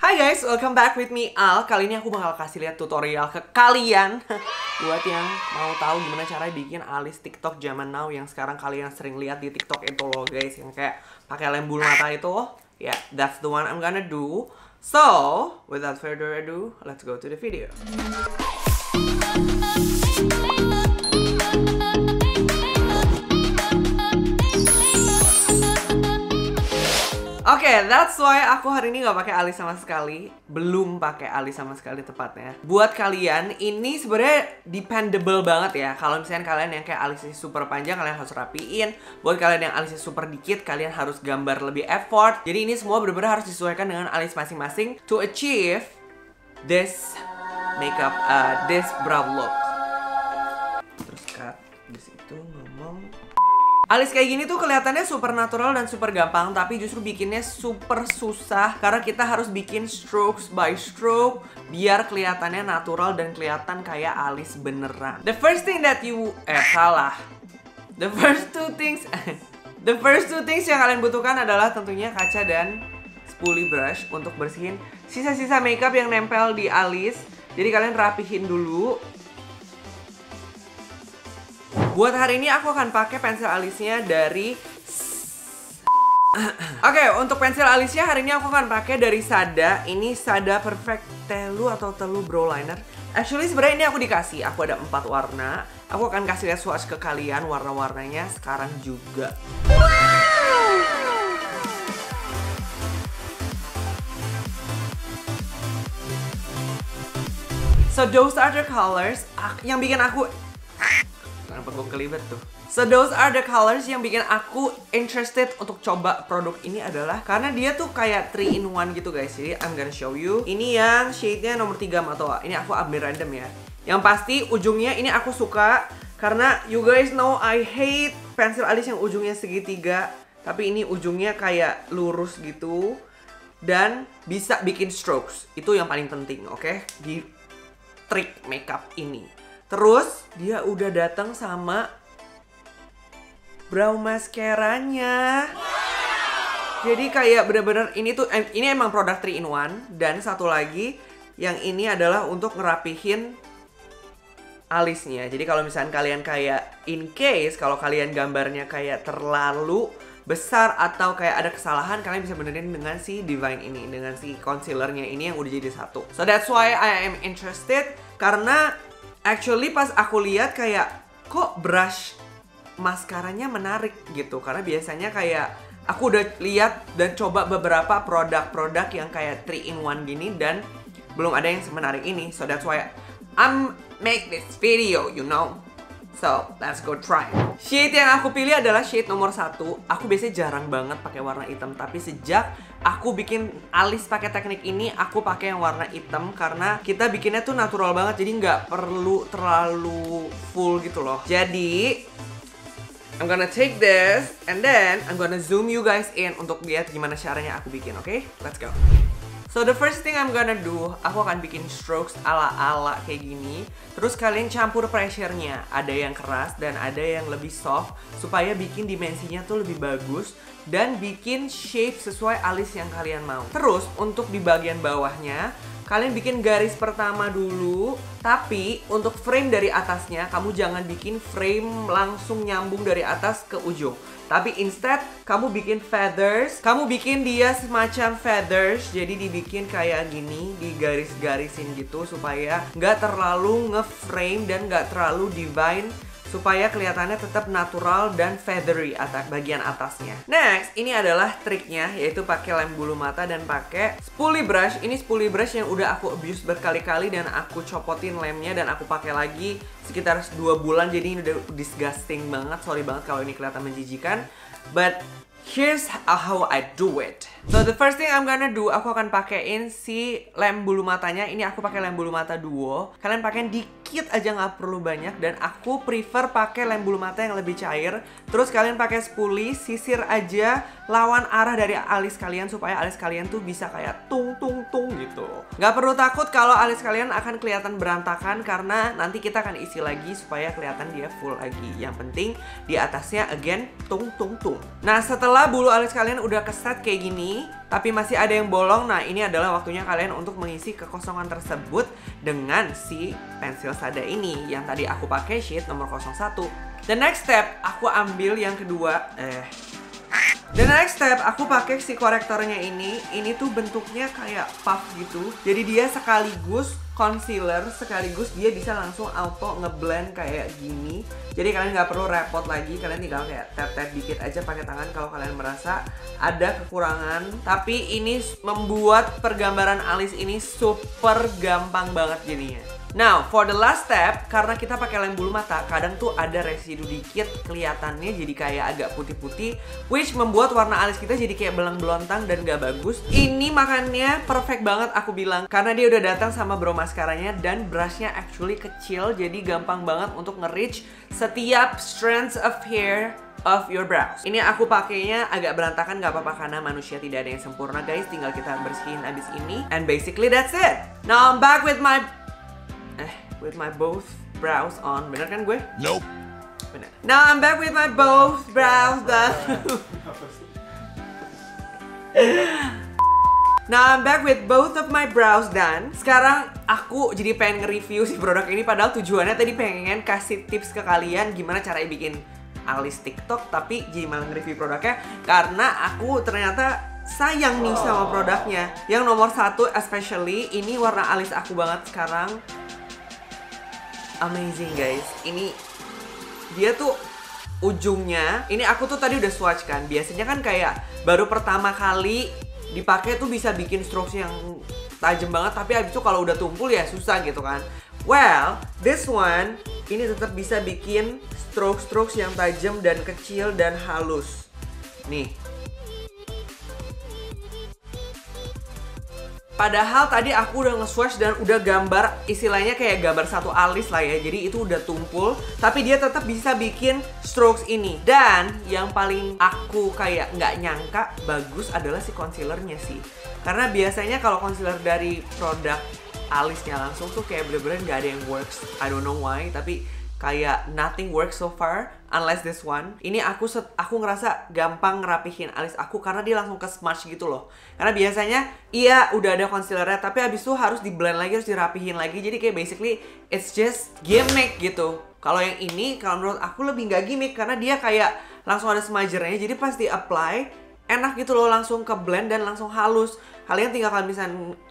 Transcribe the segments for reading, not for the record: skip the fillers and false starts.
Hai guys, welcome back with me Al. Kali ini aku bakal kasih lihat tutorial ke kalian buat yang mau tahu gimana cara bikin alis TikTok zaman now yang sekarang kalian sering lihat di TikTok itu loh guys, yang kayak pakai lem bulu mata itu. Yeah, that's the one I'm gonna do. So, without further ado, let's go to the video. Oke, that's why aku hari ini nggak pakai alis sama sekali. Belum pakai alis sama sekali tepatnya. Buat kalian, ini sebenarnya dependable banget ya. Kalau misalnya kalian yang kayak alisnya super panjang, kalian harus rapiin. Buat kalian yang alisnya super dikit, kalian harus gambar lebih effort. Jadi ini semua benar-benar harus disesuaikan dengan alis masing-masing to achieve this makeup, this brow look. Terus cut di situ ngomong. Alis kayak gini tuh kelihatannya super natural dan super gampang, tapi justru bikinnya super susah karena kita harus bikin strokes by stroke biar kelihatannya natural dan kelihatan kayak alis beneran. The first thing that you salah. The first two things yang kalian butuhkan adalah tentunya kaca dan spoolie brush untuk bersihin sisa-sisa makeup yang nempel di alis. Jadi kalian rapihin dulu. Buat hari ini aku akan pakai pensil alisnya dari Oke, untuk pensil alisnya hari ini aku akan pakai dari Sada. Ini Sada Perfect Telu atau Telu Brow Liner. Actually sebenarnya ini aku dikasih, aku ada 4 warna. Aku akan kasih lihat swatch ke kalian warna-warnanya sekarang juga. So those are the colors yang bikin aku kelibet tuh. So those are the colors yang bikin aku interested untuk coba produk ini adalah karena dia tuh kayak 3 in 1 gitu guys. Jadi I'm gonna show you. Ini yang shade-nya nomor 3 Matoa. Ini aku ambil random ya. Yang pasti ujungnya ini aku suka karena you guys know I hate pensil alis yang ujungnya segitiga. Tapi ini ujungnya kayak lurus gitu dan bisa bikin strokes. Itu yang paling penting, oke? Di trik makeup ini. Terus dia udah datang sama brow mascaranya. Jadi kayak bener-bener ini emang produk 3 in 1. Dan satu lagi yang ini adalah untuk ngerapihin alisnya. Jadi kalau misalnya kalian kayak in case kalau kalian gambarnya kayak terlalu besar atau kayak ada kesalahan, kalian bisa benerin dengan si Divine ini, dengan si concealernya ini yang udah jadi satu. So that's why I am interested karena actually pas aku lihat kayak kok brush maskaranya menarik gitu. Karena biasanya kayak aku udah lihat dan coba beberapa produk-produk yang kayak 3 in 1 gini dan belum ada yang semenarik ini. So that's why I'm make this video, you know. So let's go try. Shade yang aku pilih adalah shade nomor 1. Aku biasanya jarang banget pakai warna hitam, tapi sejak aku bikin alis pakai teknik ini, aku pakai yang warna hitam karena kita bikinnya tuh natural banget, jadi nggak perlu terlalu full gitu loh. Jadi I'm gonna take this and then I'm gonna zoom you guys in untuk lihat gimana caranya aku bikin, oke? Let's go. So the first thing I'm gonna do, aku akan bikin strokes ala-ala kayak gini. Terus kalian campur pressure-nya. Ada yang keras dan ada yang lebih soft supaya bikin dimensinya tuh lebih bagus dan bikin shape sesuai alis yang kalian mau. Terus untuk di bagian bawahnya, kalian bikin garis pertama dulu. Tapi untuk frame dari atasnya, kamu jangan bikin frame langsung nyambung dari atas ke ujung. Tapi instead, kamu bikin feathers. Kamu bikin dia semacam feathers. Jadi dibikin kayak gini, digaris-garisin gitu supaya nggak terlalu nge-frame dan nggak terlalu divine. Supaya kelihatannya tetap natural dan feathery bagian atasnya. Next, ini adalah triknya, yaitu pakai lem bulu mata dan pakai spoolie brush. Ini spoolie brush yang udah aku abuse berkali-kali dan aku copotin lemnya dan aku pakai lagi sekitar 2 bulan. Jadi ini udah disgusting banget. Sorry banget kalau ini kelihatan menjijikan. But here's how I do it. So the first thing I'm gonna do, aku akan pakein si lem bulu matanya. Ini aku pakai lem bulu mata duo. Kalian pakai dikit aja, nggak perlu banyak. Dan aku prefer pakai lem bulu mata yang lebih cair. Terus kalian pakai spoolie, sisir aja lawan arah dari alis kalian supaya alis kalian tuh bisa kayak tung tung tung gitu. Nggak perlu takut kalau alis kalian akan kelihatan berantakan karena nanti kita akan isi lagi supaya kelihatan dia full lagi. Yang penting di atasnya again tung tung tung. Nah setelah bulu alis kalian udah keset kayak gini, tapi masih ada yang bolong. Nah, ini adalah waktunya kalian untuk mengisi kekosongan tersebut dengan si pensil Sada ini yang tadi aku pakai sheet nomor 01. The next step, aku ambil yang kedua. The next step, aku pakai si korektornya ini. Ini tuh bentuknya kayak puff gitu. Jadi dia sekaligus concealer, sekaligus dia bisa langsung auto ngeblend kayak gini. Jadi kalian nggak perlu repot lagi. Kalian tinggal kayak tap-tap dikit aja pakai tangan kalau kalian merasa ada kekurangan. Tapi ini membuat pergambaran alis ini super gampang banget jadinya. Now, for the last step, karena kita pakai lem bulu mata, kadang tuh ada residu dikit kelihatannya jadi kayak agak putih-putih, which membuat warna alis kita jadi kayak belang-belontang dan gak bagus. Ini makanya perfect banget aku bilang, karena dia udah datang sama brow mascaranya dan brushnya actually kecil, jadi gampang banget untuk nge-reach setiap strands of hair of your brows. Ini aku pakainya agak berantakan, gak apa-apa karena manusia tidak ada yang sempurna guys, tinggal kita bersihin abis ini. And basically that's it. Now I'm back with my both brows on. Bener kan gue? Nope. Bener. Now I'm back with my both brows done. Now I'm back with both of my brows done. Sekarang aku jadi pengen nge-review si produk ini, padahal tujuannya tadi pengen kasih tips ke kalian gimana caranya bikin alis TikTok, tapi jadi malah nge-review produknya karena aku ternyata sayang nih sama produknya. Yang nomor 1 especially, ini warna alis aku banget sekarang. Amazing guys, ini dia tuh ujungnya, ini aku tuh tadi udah swatch kan. Biasanya kan kayak baru pertama kali dipakai tuh bisa bikin strokes yang tajam banget, tapi abis itu kalau udah tumpul ya susah gitu kan. Well, this one ini tetap bisa bikin strokes yang tajam dan kecil dan halus. Nih. Padahal tadi aku udah nge-swatch dan udah gambar, istilahnya kayak gambar satu alis lah ya. Jadi itu udah tumpul, tapi dia tetap bisa bikin strokes ini. Dan yang paling aku kayak nggak nyangka bagus adalah si concealernya sih. Karena biasanya kalau concealer dari produk alisnya langsung tuh kayak bener-bener nggak ada yang works. I don't know why, tapi kayak nothing works so far unless this one. Ini aku ngerasa gampang ngerapihin alis aku karena dia langsung ke smudge gitu loh. Karena biasanya iya udah ada concealernya, tapi abis itu harus di blend lagi, harus dirapihin lagi. Jadi kayak basically it's just gimmick gitu. Kalau yang ini kalau menurut aku lebih nggak gimmick karena dia kayak langsung ada smudgernya. Jadi pas di apply enak gitu loh, langsung ke blend dan langsung halus. Kalian tinggal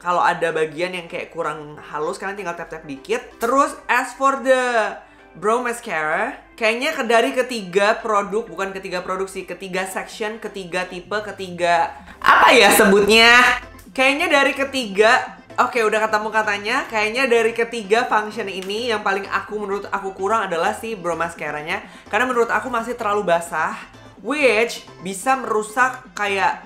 kalau ada bagian yang kayak kurang halus, kalian tinggal tap-tap dikit. Terus as for the brow mascara, kayaknya dari ketiga produk, bukan ketiga produk sih, ketiga section, ketiga tipe, ketiga apa ya sebutnya? Kayaknya dari ketiga, oke udah ketemu katanya, kayaknya dari ketiga function ini yang paling menurut aku kurang adalah si brow mascaranya. Karena menurut aku masih terlalu basah, which bisa merusak kayak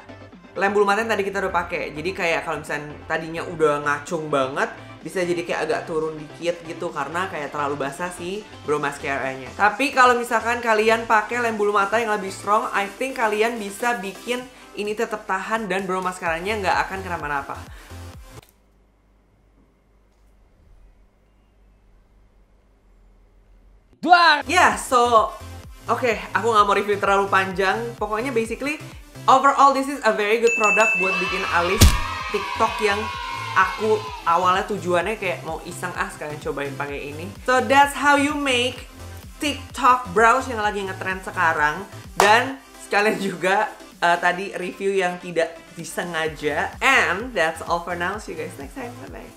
lem bulu mata yang tadi kita udah pakai. Jadi kayak kalau misalnya tadinya udah ngacung banget, bisa jadi kayak agak turun dikit gitu karena kayak terlalu basah sih brow mascaranya. Tapi kalau misalkan kalian pakai lem bulu mata yang lebih strong, I think kalian bisa bikin ini tetap tahan dan brow mascaranya nggak akan kenapa-napa. Yeah, so oke, aku nggak mau review terlalu panjang. Pokoknya basically overall this is a very good product buat bikin alis TikTok yang aku awalnya tujuannya kayak mau iseng sekalian cobain pakai ini. So that's how you make TikTok brows yang lagi ngetrend sekarang. Dan sekalian juga tadi review yang tidak disengaja. And that's all for now. See you guys next time. Bye bye.